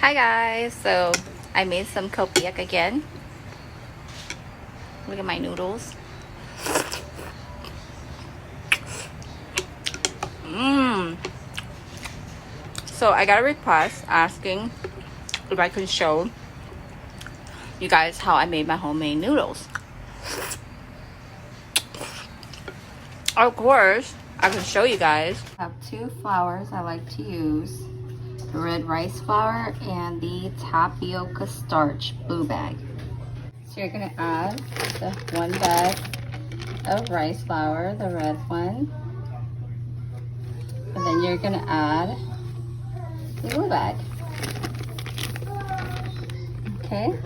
Hi guys, so I made some kopiak again. Look at my noodles. So I got a request asking if I could show you guys how I made my homemade noodles. Of course, I can show you guys. I have two flours I like to use. The red rice flour and the tapioca starch blue bag. So you're gonna add the one bag of rice flour, the red one. And then you're gonna add the blue bag. Okay?